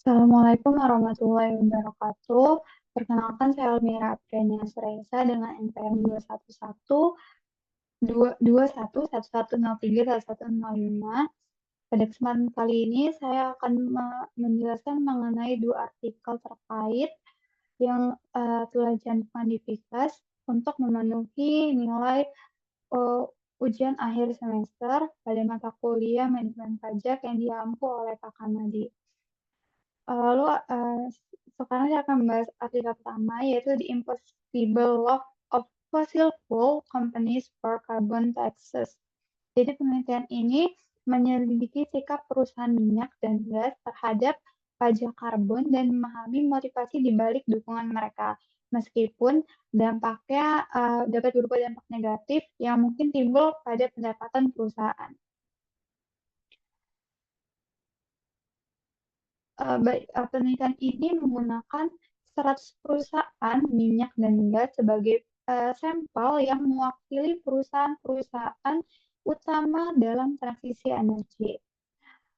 Assalamualaikum warahmatullahi wabarakatuh. Perkenalkan saya Elmira Aprenia Sresa dengan NPM 211-21-1103-1105. Pada kesempatan kali ini saya akan menjelaskan mengenai dua artikel terkait yang telah dicantumkan di PIKAS untuk memenuhi nilai eh, ujian akhir semester pada mata kuliah manajemen pajak yang diampu oleh Pak Kamadi. Lalu sekarang saya akan membahas artikel pertama yaitu The Impossible Law of Fossil Fuel Companies for Carbon Taxes. Jadi penelitian ini menyelidiki sikap perusahaan minyak dan gas terhadap pajak karbon dan memahami motivasi di balik dukungan mereka. Meskipun dampaknya dapat berupa dampak negatif yang mungkin timbul pada pendapatan perusahaan. Penelitian ini menggunakan 100 perusahaan minyak dan gas sebagai sampel yang mewakili perusahaan-perusahaan utama dalam transisi energi.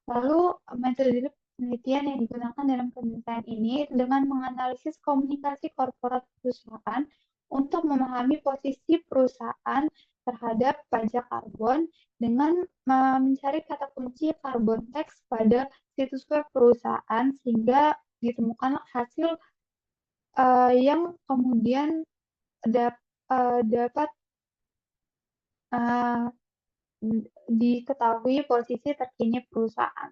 Lalu metode penelitian yang digunakan dalam penelitian ini dengan menganalisis komunikasi korporat perusahaan untuk memahami posisi perusahaan terhadap pajak karbon dengan mencari kata kunci carbon tax pada situs web perusahaan sehingga ditemukan hasil yang kemudian dapat uh, diketahui posisi terkini perusahaan.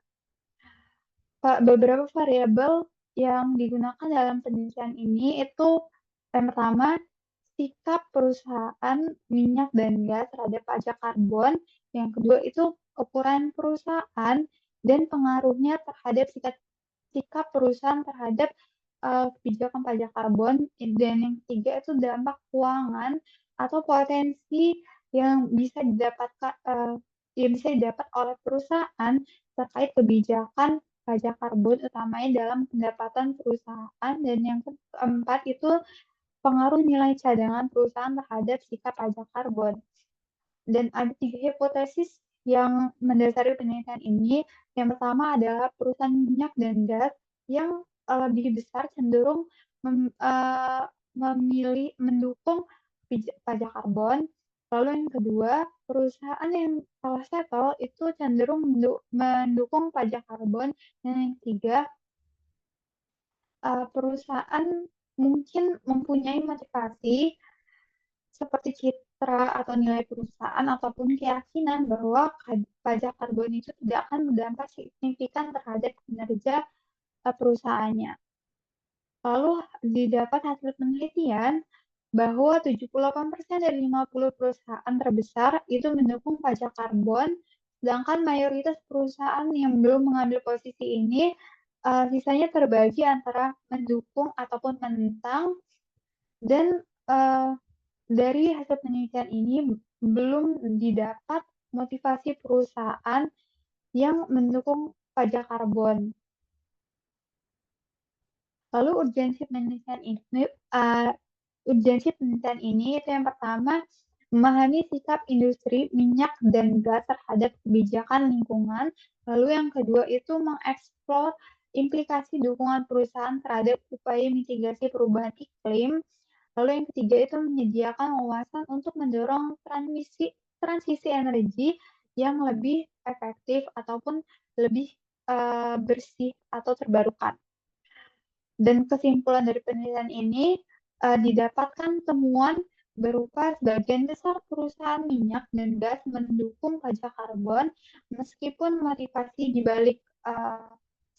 Beberapa variabel yang digunakan dalam penelitian ini itu yang pertama, sikap perusahaan minyak dan gas terhadap pajak karbon. Yang kedua itu ukuran perusahaan dan pengaruhnya terhadap sikap perusahaan terhadap kebijakan pajak karbon. Dan yang ketiga itu dampak keuangan atau potensi yang bisa didapat oleh perusahaan terkait kebijakan pajak karbon utamanya dalam pendapatan perusahaan. Dan yang keempat itu pengaruh nilai cadangan perusahaan terhadap sikap pajak karbon. Dan ada tiga hipotesis yang mendasari penelitian ini. Yang pertama adalah perusahaan minyak dan gas yang lebih besar cenderung mendukung pajak karbon. Lalu yang kedua, perusahaan yang kalah settle itu cenderung mendukung pajak karbon. Dan yang ketiga, perusahaan mungkin mempunyai motivasi seperti citra atau nilai perusahaan ataupun keyakinan bahwa pajak karbon itu tidak akan berdampak signifikan terhadap kinerja perusahaannya. Lalu didapat hasil penelitian bahwa 78% dari 50 perusahaan terbesar itu mendukung pajak karbon, sedangkan mayoritas perusahaan yang belum mengambil posisi ini sisanya terbagi antara mendukung ataupun menentang. Dan dari hasil penelitian ini belum didapat motivasi perusahaan yang mendukung pajak karbon. Lalu urgensi penelitian ini itu yang pertama memahami sikap industri minyak dan gas terhadap kebijakan lingkungan. Lalu yang kedua itu mengeksplor implikasi dukungan perusahaan terhadap upaya mitigasi perubahan iklim. Lalu yang ketiga itu menyediakan wawasan untuk mendorong transisi energi yang lebih efektif ataupun lebih bersih atau terbarukan. Dan kesimpulan dari penelitian ini didapatkan temuan berupa sebagian besar perusahaan minyak dan gas mendukung pajak karbon meskipun motivasi di balik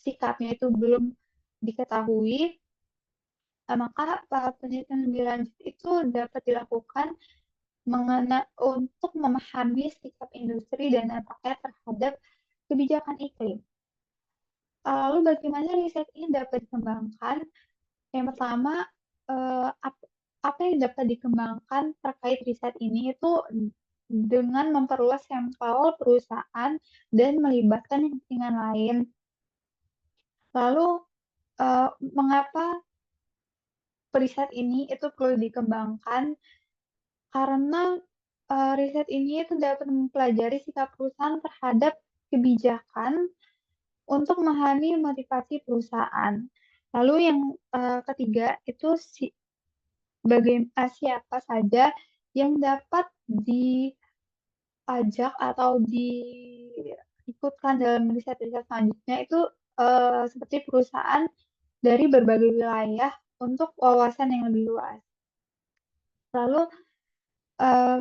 sikapnya itu belum diketahui. Maka penelitian lebih lanjut itu dapat dilakukan untuk memahami sikap industri dan dampaknya terhadap kebijakan iklim. Lalu bagaimana riset ini dapat dikembangkan? Yang pertama, apa yang dapat dikembangkan terkait riset ini itu dengan memperluas sampel perusahaan dan melibatkan kepentingan lain. Lalu, mengapa riset ini itu perlu dikembangkan? Karena riset ini itu dapat mempelajari sikap perusahaan terhadap kebijakan untuk memahami motivasi perusahaan. Lalu yang ketiga itu siapa saja yang dapat diajak atau diikutkan dalam riset-riset selanjutnya itu seperti perusahaan dari berbagai wilayah untuk wawasan yang lebih luas. Lalu uh,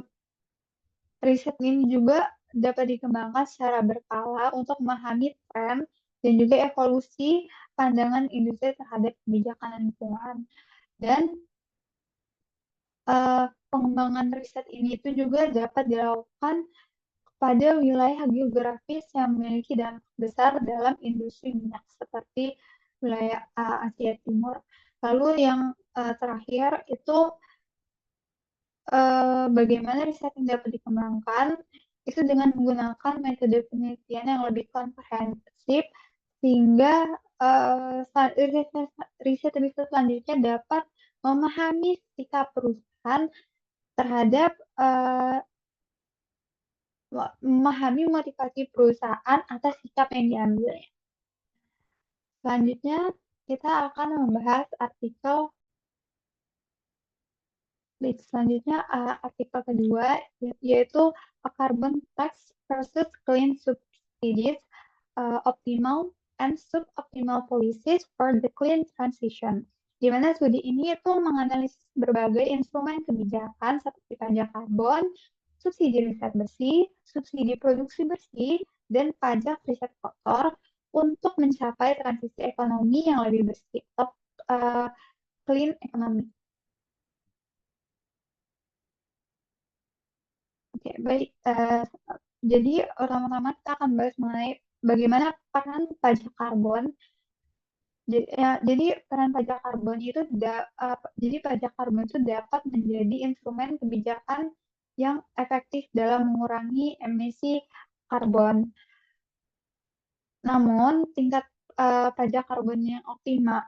riset ini juga dapat dikembangkan secara berkala untuk memahami tren dan juga evolusi pandangan industri terhadap kebijakan lingkungan. Dan pengembangan riset ini itu juga dapat dilakukan pada wilayah geografis yang memiliki dampak besar dalam industri minyak seperti wilayah Asia Timur. Lalu yang terakhir itu bagaimana riset yang dapat dikembangkan itu dengan menggunakan metode penelitian yang lebih komprehensif sehingga riset-riset selanjutnya dapat memahami sikap perusahaan terhadap memahami motivasi perusahaan atas sikap yang diambil. Selanjutnya, kita akan membahas selanjutnya artikel kedua, yaitu carbon tax versus clean subsidies, optimal and suboptimal policies for the clean transition. Di mana studi ini itu menganalisis berbagai instrumen kebijakan seperti pajak karbon, subsidi riset bersih, subsidi produksi bersih, dan pajak riset kotor untuk mencapai transisi ekonomi yang lebih bersih atau clean economy. Oke, baik. Jadi pertama-tama kita akan bahas mengenai bagaimana peran pajak karbon. Jadi peran pajak karbon itu jadi pajak karbon itu dapat menjadi instrumen kebijakan yang efektif dalam mengurangi emisi karbon. Namun tingkat pajak karbon yang optimal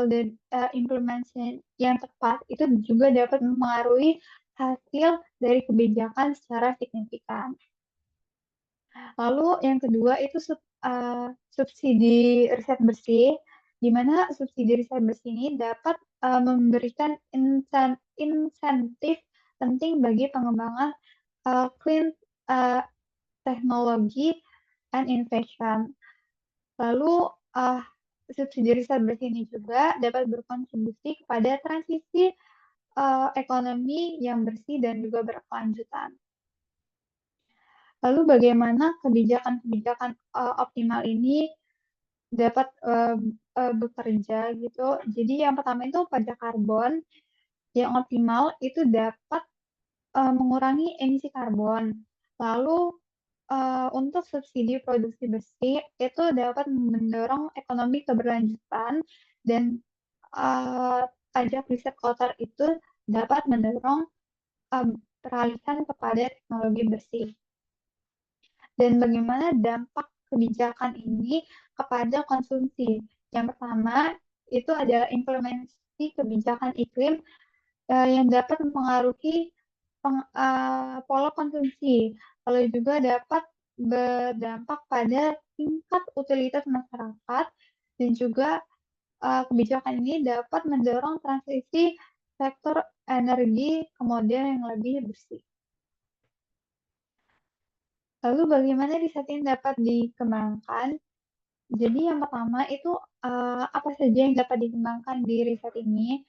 dan implementasi yang tepat itu juga dapat mempengaruhi hasil dari kebijakan secara signifikan. Lalu yang kedua itu subsidi riset bersih, di mana subsidi riset bersih ini dapat memberikan insentif penting bagi pengembangan clean teknologi and innovation. Lalu subsidi riset bersih ini juga dapat berkontribusi kepada transisi ekonomi yang bersih dan juga berkelanjutan. Lalu bagaimana kebijakan-kebijakan optimal ini dapat bekerja gitu. Jadi yang pertama itu pajak karbon yang optimal itu dapat mengurangi emisi karbon. Lalu untuk subsidi produksi bersih itu dapat mendorong ekonomi keberlanjutan dan pajak riset kotor itu dapat mendorong peralihan kepada teknologi bersih. Dan bagaimana dampak kebijakan ini kepada konsumsi. Yang pertama, itu adalah implementasi kebijakan iklim yang dapat mempengaruhi pola konsumsi. Lalu juga dapat berdampak pada tingkat utilitas masyarakat dan juga kebijakan ini dapat mendorong transisi sektor energi ke model yang lebih bersih. Lalu bagaimana riset ini dapat dikembangkan? Jadi yang pertama itu apa saja yang dapat dikembangkan di riset ini?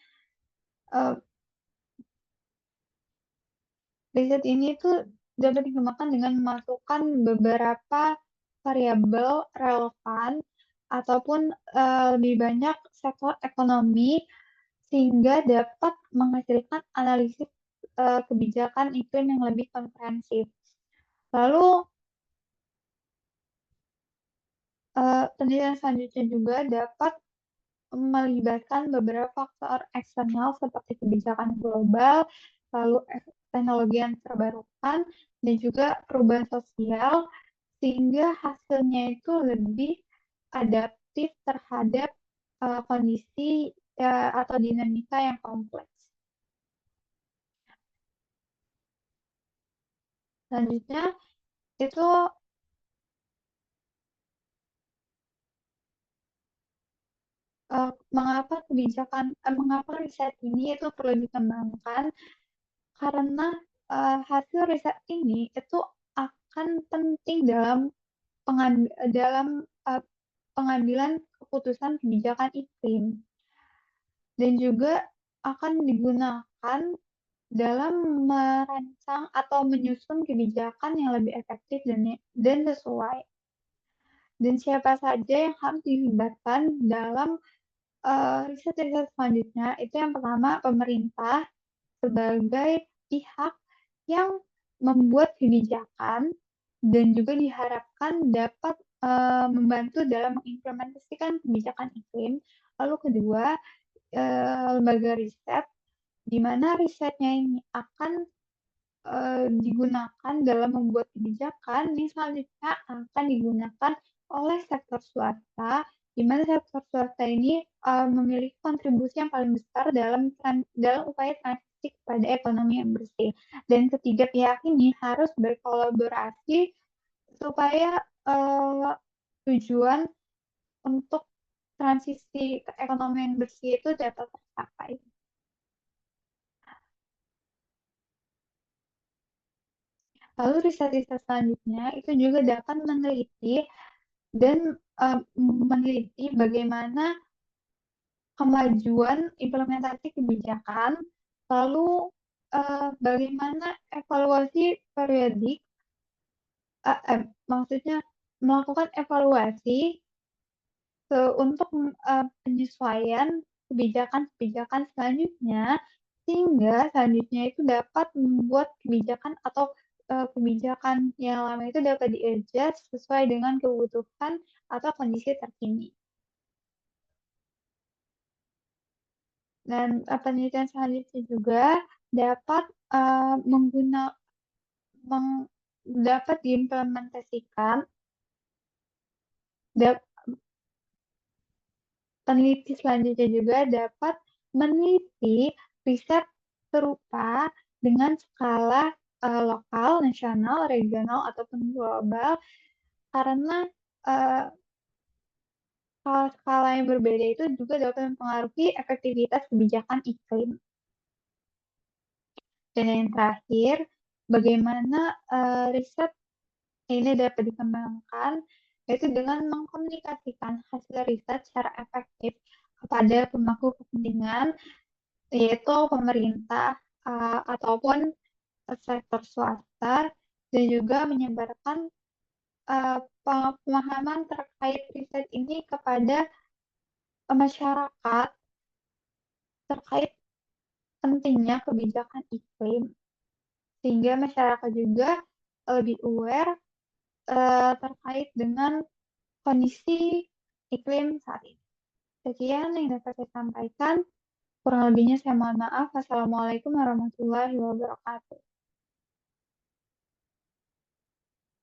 Riset ini tuh dapat dikembangkan dengan memasukkan beberapa variabel relevan ataupun lebih banyak sektor ekonomi sehingga dapat menghasilkan analisis kebijakan iklim yang lebih komprehensif. Lalu penelitian selanjutnya juga dapat melibatkan beberapa faktor eksternal seperti kebijakan global, lalu teknologi yang terbarukan, dan juga perubahan sosial, sehingga hasilnya itu lebih adaptif terhadap kondisi atau dinamika yang kompleks. Selanjutnya, itu mengapa riset ini itu perlu dikembangkan, karena, hasil riset ini itu akan penting dalam, eee, pengambilan keputusan kebijakan iklim, dan juga akan digunakan dalam merancang atau menyusun kebijakan yang lebih efektif dan sesuai. Dan siapa saja yang harus dilibatkan dalam, riset-riset selanjutnya, itu yang pertama pemerintah sebagai pihak yang membuat kebijakan dan juga diharapkan dapat, membantu dalam mengimplementasikan kebijakan iklim. Lalu kedua, lembaga riset, di mana risetnya ini akan digunakan dalam membuat kebijakan yang selanjutnya akan digunakan oleh sektor swasta, di mana sektor swasta ini, memiliki kontribusi yang paling besar dalam upaya transisi kepada ekonomi yang bersih. Dan ketiga pihak ini harus berkolaborasi supaya, tujuan untuk transisi ke ekonomi yang bersih itu dapat tercapai. Lalu riset-riset selanjutnya itu juga dapat dan, meneliti bagaimana kemajuan implementasi kebijakan, lalu, bagaimana evaluasi periodik, maksudnya melakukan evaluasi untuk, penyesuaian kebijakan-kebijakan selanjutnya, sehingga selanjutnya itu dapat membuat kebijakan atau, kebijakan yang lama itu dapat di-adjust sesuai dengan kebutuhan atau kondisi terkini. Dan, penelitian selanjutnya juga dapat, eee, mengguna meng dapat diimplementasikan dap peneliti selanjutnya juga dapat meneliti riset serupa dengan skala, lokal, nasional, regional, ataupun global karena, eee, skala-skala yang berbeda itu juga dapat mempengaruhi efektivitas kebijakan iklim. Dan yang terakhir, bagaimana, riset ini dapat dikembangkan, yaitu dengan mengkomunikasikan hasil riset secara efektif kepada pemangku kepentingan, yaitu pemerintah, ataupun sektor swasta, dan juga menyebarkan, pemahaman terkait riset ini kepada, masyarakat terkait pentingnya kebijakan iklim, sehingga masyarakat juga lebih aware, terkait dengan kondisi iklim saat ini. Sekian yang dapat saya sampaikan, kurang lebihnya saya mohon maaf. Wassalamualaikum warahmatullahi wabarakatuh.